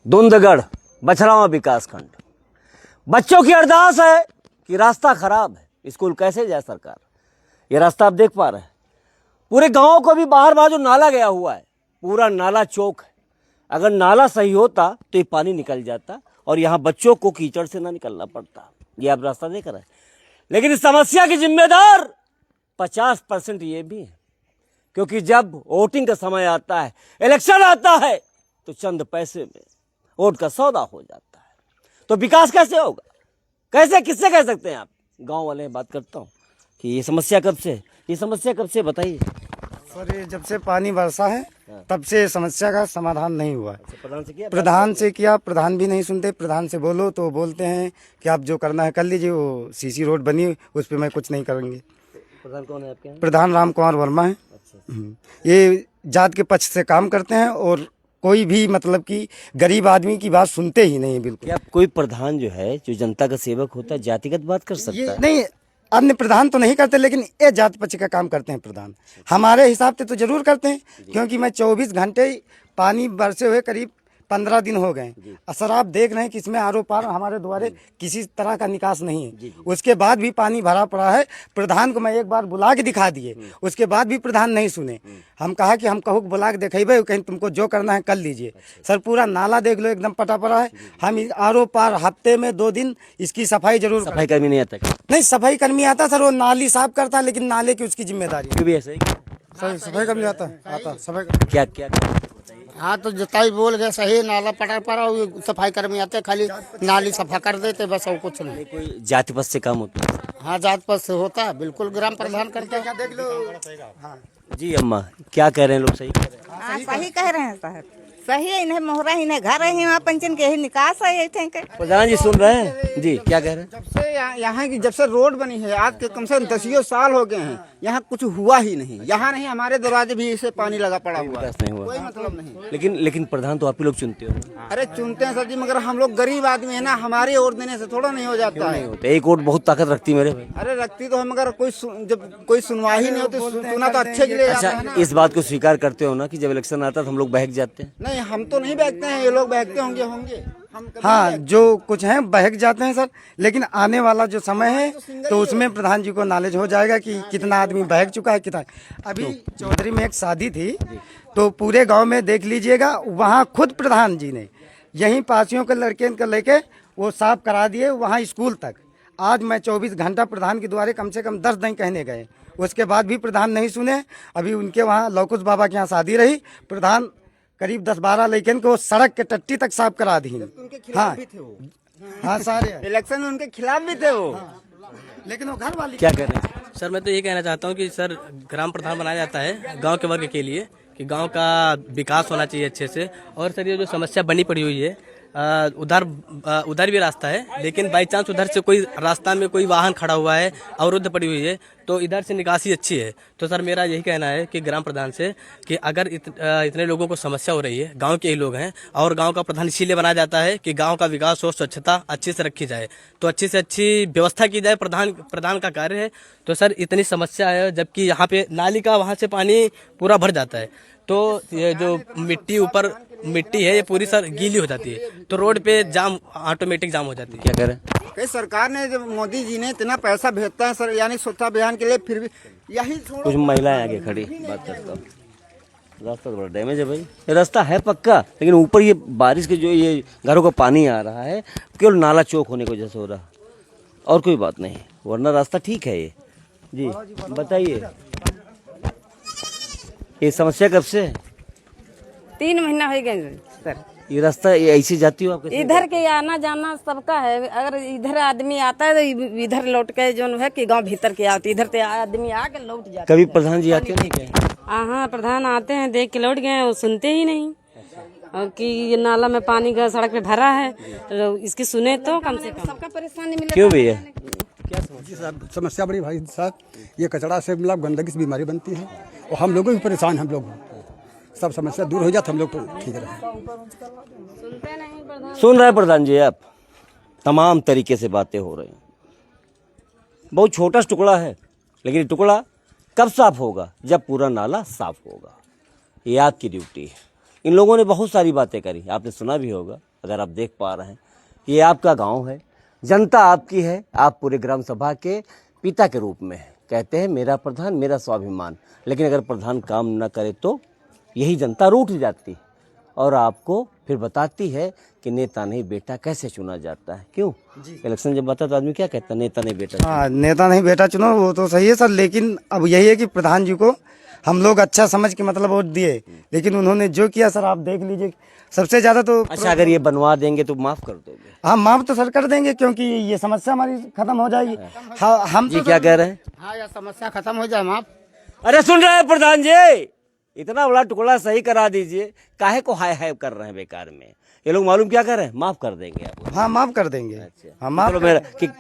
धुंधगढ़ बछरावा विकास खंड। बच्चों की अरदास है कि रास्ता खराब है, स्कूल कैसे जाए सरकार। ये रास्ता आप देख पा रहे हैं, पूरे गांव को भी बाहर बाहर जो नाला गया हुआ है, पूरा नाला चौक है। अगर नाला सही होता तो ये पानी निकल जाता और यहाँ बच्चों को कीचड़ से ना निकलना पड़ता। ये आप रास्ता देख रहे हैं, लेकिन इस समस्या की जिम्मेदार 50% ये भी है, क्योंकि जब वोटिंग का समय आता है, इलेक्शन आता है, तो चंद पैसे में वोट का सौदा हो जाता है। तो विकास कैसे होगा, कैसे, किससे कह सकते हैं आप? गांव वाले बात करता हूँ कि ये समस्या कब से बताइए। सर ये जब से पानी बरसा है तब से समस्या का समाधान नहीं हुआ है। प्रधान से किया? प्रधान भी नहीं सुनते। प्रधान से बोलो तो बोलते हैं कि आप जो करना है कर लीजिए, वो सीसी रोड बनी उस पर मैं कुछ नहीं करूँगी। प्रधान कौन है आपके यहाँ? प्रधान राम कुमार वर्मा है। अच्छा। ये जात के पक्ष से काम करते हैं और कोई भी मतलब कि गरीब आदमी की बात सुनते ही नहीं बिल्कुल। क्या कोई प्रधान जो है, जो जनता का सेवक होता है, जातिगत बात कर सकता ये है? नहीं, अन्य प्रधान तो नहीं करते, लेकिन ये जात पक्ष का काम करते हैं प्रधान। हमारे हिसाब से तो जरूर करते हैं, क्योंकि मैं 24 घंटे पानी बरसे हुए करीब 15 दिन हो गए। सर आप देख रहे हैं कि इसमें आरो पार हमारे द्वारे किसी तरह का निकास नहीं है। उसके बाद भी पानी भरा पड़ा है। प्रधान को मैं एक बार बुला के दिखा दिए, उसके बाद भी प्रधान नहीं सुने। हम कहा कि हम कहूँ बुला के दिखेबे, कहीं तुमको जो करना है कर लीजिए। सर पूरा नाला देख लो, एकदम पटा पड़ा है। हम आरो पार हफ्ते में 2 दिन इसकी सफाई जरूर। सफाई कर्मी नहीं आता क्या? नहीं, सफाई कर्मी आता सर, वो नाली साफ करता, लेकिन नाले की उसकी जिम्मेदारी। क्यों भी ऐसा ही? सर सफाई कर्मी आता सफाई। क्या क्या? हाँ तो जताई बोल गए सही, नाला पटा पड़ा, सफाई कर्मी आते खाली नाली सफा कर देते बस, और कुछ नहीं। कोई जाति पद से काम होता है? हाँ जात पात से होता है, बिल्कुल ग्राम प्रधान करते हैं। देख लो। जी अम्मा, क्या कह रहे हैं लोग? सही कह रहे हैं? हाँ सही कह रहे हैं साहब, सही है। इन्हें मोहरा ही नहीं घर है, वहाँ पंचन के ही निकास है। प्रधान जी सुन रहे हैं जी, क्या कह रहे हैं? जब से यहाँ की जब से रोड बनी है, आज के कम से कम 10 साल हो गए हैं, यहाँ कुछ हुआ ही नहीं। यहाँ नहीं, हमारे दरवाजे भी इसे पानी लगा पड़ा हुआ है, विकास नहीं हुआ। कोई मतलब नहीं। लेकिन प्रधान तो आप ही लोग चुनते हो ना? अरे चुनते हैं सर जी, मगर हम लोग गरीब आदमी है ना, हमारे वोट देने से थोड़ा नहीं हो जाता है। एक वोट बहुत ताकत रखती है मेरे भाई। अरे रखती तो हम, मगर जब कोई सुनवाई नहीं होती, सुना तो अच्छे के लिए जाता है अच्छा, ना। इस बात को स्वीकार करते हो ना कि जब इलेक्शन आता है तो हम लोग बहक जाते हैं? नहीं, हम तो नहीं बहकते हैं, ये लोग बहकते होंगे हम कभी हाँ, नहीं जो कुछ है बहक जाते हैं सर, लेकिन आने वाला जो समय है तो उसमें प्रधान जी को नॉलेज हो जाएगा कि कितना आदमी बहक चुका है, कितना। अभी चौधरी में एक शादी थी, तो पूरे गांव में देख लीजिएगा, वहाँ खुद प्रधान जी ने यहीं पासियों के लड़के को लेके वो साफ करा दिए, वहाँ स्कूल तक। आज मैं 24 घंटा प्रधान के द्वारे कम से कम 10 दिन कहने गए, उसके बाद भी प्रधान नहीं सुने। अभी उनके वहाँ लौकुश बाबा के यहाँ शादी रही, प्रधान करीब 10-12 लेकिन को सड़क के टट्टी तक साफ करा दी। हाँ हाँ सारे इलेक्शन में उनके खिलाफ भी थे वो। लेकिन वो घर वाली क्या कह रहे हैं? सर मैं तो ये कहना चाहता हूँ कि सर ग्राम प्रधान बनाया जाता है गांव के वर्ग के लिए, कि गांव का विकास होना चाहिए अच्छे से। और सर ये जो समस्या बनी पड़ी हुई है, उधर भी रास्ता है, लेकिन बाई चांस उधर से कोई रास्ता में कोई वाहन खड़ा हुआ है, अवरुद्ध पड़ी हुई है, तो इधर से निकासी अच्छी है। तो सर मेरा यही कहना है कि ग्राम प्रधान से कि अगर इतने लोगों को समस्या हो रही है, गांव के ही लोग हैं, और गांव का प्रधान इसीलिए बनाया जाता है कि गांव का विकास और स्वच्छता अच्छे से रखी जाए, तो अच्छी से अच्छी व्यवस्था की जाए। प्रधान का कार्य है। तो सर इतनी समस्या है, जबकि यहाँ पे नाली का वहाँ से पानी पूरा भर जाता है, तो ये जो मिट्टी है ये पूरी सर गीली हो जाती है, तो रोड पे जाम, ऑटोमेटिक जाम हो जाती है। क्या कह रहे हैं? कई सरकार ने, जब मोदी जी ने इतना पैसा भेजता है सर, यानी स्वच्छता अभियान के लिए, फिर भी यही कुछ महिलाएं आगे खड़ी बात करता हूँ। रास्ता तो बड़ा डैमेज है भाई। ये रास्ता है पक्का, लेकिन ऊपर ये बारिश के जो ये घरों का पानी आ रहा है, केवल नाला चौक होने की वजह से हो रहा, और कोई बात नहीं, वरना रास्ता ठीक है ये। जी बताइए, ये समस्या कब से है? 3 महीना हो गए सर। ये रास्ता ऐसे जाती हो आप? इधर के आना जाना सबका है, अगर इधर आदमी आता है तो इधर लौट के जो है कि गांव भीतर के आते, इधर से आदमी आके लौट जाते। कभी प्रधान जी आते नहीं क्या? हाँ प्रधान आते हैं, देख के लौट गए, वो सुनते ही नहीं। और कि ये नाला में पानी का सड़क पे भरा है, तो इसकी सुने तो कम से कम सबका परेशानी मिले। क्यों भैया? समस्या बड़ी भाई साहब, ये कचरा से मतलब गंदगी से बीमारी बनती है, और हम लोगों भी परेशान, हम लोग सब समस्या दूर हो जाए तो हम लोग ठीक रहे। सुन रहे हैं प्रधान जी आप, तमाम तरीके से बातें हो रही हैं। बहुत छोटा टुकड़ा है, लेकिन ये टुकड़ा कब साफ होगा? जब पूरा नाला साफ होगा। ये आपकी ड्यूटी है। इन लोगों ने बहुत सारी बातें करी, आपने सुना भी होगा, अगर आप देख पा रहे हैं, ये आपका गांव है, जनता आपकी है, आप पूरे ग्राम सभा के पिता के रूप में हैं। कहते हैं मेरा प्रधान मेरा स्वाभिमान, लेकिन अगर प्रधान काम न करे तो यही जनता रूठ जाती है और आपको फिर बताती है कि नेता नहीं बेटा कैसे चुना जाता है। क्यों? इलेक्शन जब आता तो आदमी क्या कहता है, नेता नहीं बेटा। हाँ, नेता नहीं बेटा चुनो, वो तो सही है सर, लेकिन अब यही है कि प्रधान जी को हम लोग अच्छा समझ के मतलब वोट दिए, लेकिन उन्होंने जो किया सर आप देख लीजिए, सबसे ज्यादा तो अच्छा, अगर ये बनवा देंगे तो माफ कर दोगे? हाँ, माफ तो सर कर देंगे, क्योंकि ये समस्या हमारी खत्म हो जाएगी। हाँ, हम जी तो क्या कह रहे हैं? हाँ, यह समस्या खत्म हो जाए माफ। अरे सुन रहे हैं प्रधान जी, इतना बड़ा टुकड़ा सही करा दीजिए, काहे को हाय हाय कर रहे हैं बेकार में? ये लोग मालूम क्या कर रहे हैं, माफ कर देंगे आपको। हाँ, माफ कर देंगे। हाँ, माफ चलो मेरा कितना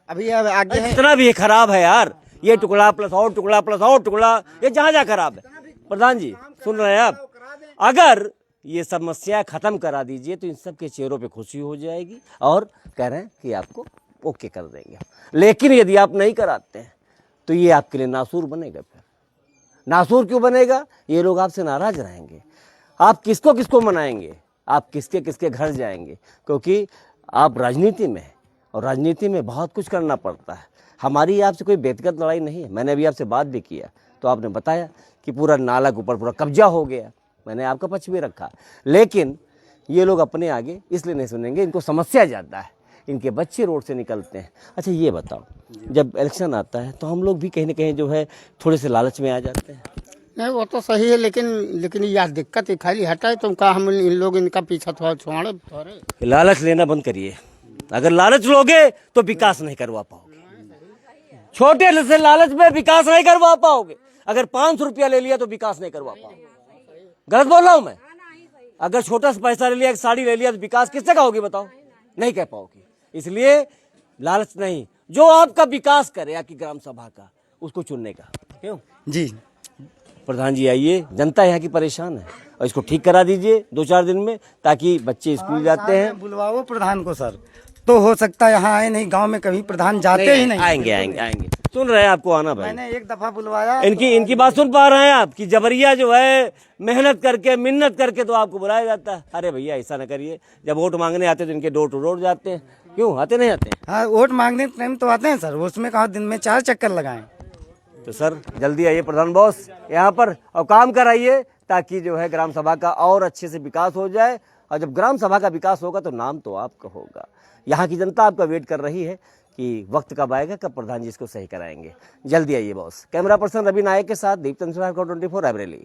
अभी अब आगे है। कितना भी ये खराब है यार, ये टुकड़ा प्लस और टुकड़ा प्लस और टुकड़ा, ये जहाँ जहाँ खराब है। प्रधान जी सुन रहे हैं आप, अगर ये समस्या खत्म करा दीजिए तो इन सब के चेहरों पे खुशी हो जाएगी और कह रहे हैं कि आपको ओके कर देंगे। लेकिन यदि आप नहीं कराते हैं तो ये आपके लिए नासूर बनेगा। फिर नासूर क्यों बनेगा? ये लोग आपसे नाराज रहेंगे। आप किसको किसको मनाएंगे, आप किसके किसके घर जाएंगे? क्योंकि आप राजनीति में हैं और राजनीति में बहुत कुछ करना पड़ता है। हमारी आपसे कोई व्यक्तिगत लड़ाई नहीं है। मैंने अभी आपसे बात भी किया तो आपने बताया कि पूरा नाला के ऊपर पूरा कब्जा हो गया, मैंने आपका पक्ष भी रखा। लेकिन ये लोग अपने आगे इसलिए नहीं सुनेंगे, इनको समस्या ज़्यादा है, इनके बच्चे रोड से निकलते हैं। अच्छा ये बताओ, जब इलेक्शन आता है तो हम लोग भी कहीं ना कहीं जो है थोड़े से लालच में आ जाते हैं। नहीं वो तो सही है, लेकिन यह दिक्कत है, खाली हटाए तो का हम इन लोग इनका पीछा थोड़ा छोड़े थोड़े। लालच लेना बंद करिए। अगर लालच लोगे तो विकास नहीं करवा पाओगे। छोटे से लालच में विकास नहीं करवा पाओगे। अगर 500 रुपया ले लिया तो विकास नहीं करवा पाओगे। गलत बोल रहा हूं मैं? अगर छोटा सा पैसा ले लिया, एक साड़ी ले लिया तो विकास किससे कहोगे बताओ? नहीं कह पाओगे। इसलिए लालच नहीं, जो आपका विकास करे आपकी ग्राम सभा का, उसको चुनने का। क्यों जी प्रधान जी आइए, जनता यहाँ की परेशान है और इसको ठीक करा दीजिए 2-4 दिन में, ताकि बच्चे स्कूल जाते हैं। बुलवाओ प्रधान को सर, तो हो सकता है यहाँ आए नहीं, गांव में कभी प्रधान जाते ही नहीं। आएंगे आएंगे आएंगे, सुन रहे हैं आपको आना भाई। मैंने एक दफा बुलवाया, इनकी बात सुन पा रहे हैं आप कि जबरिया जो है मेहनत करके मिन्नत करके तो आपको बुलाया जाता है। अरे भैया ऐसा ना करिए, जब वोट मांगने आते तो इनके डोर टू डोर जाते हैं। क्यों आते नहीं आते? हाँ, वोट मांगने टाइम तो आते हैं सर, उसमें कहा दिन में 4 चक्कर लगाएं। तो सर जल्दी आइए प्रधान बॉस यहाँ पर और काम कराइए, ताकि जो है ग्राम सभा का और अच्छे से विकास हो जाए। और जब ग्राम सभा का विकास होगा तो नाम तो आपका होगा। यहाँ की जनता आपका वेट कर रही है कि वक्त कब आएगा, कब प्रधान जी इसको सही कराएंगे। जल्दी आइए बॉस। कैमरा पर्सन रवि नायक के साथ दीप चंद्र 24 रायबरेली।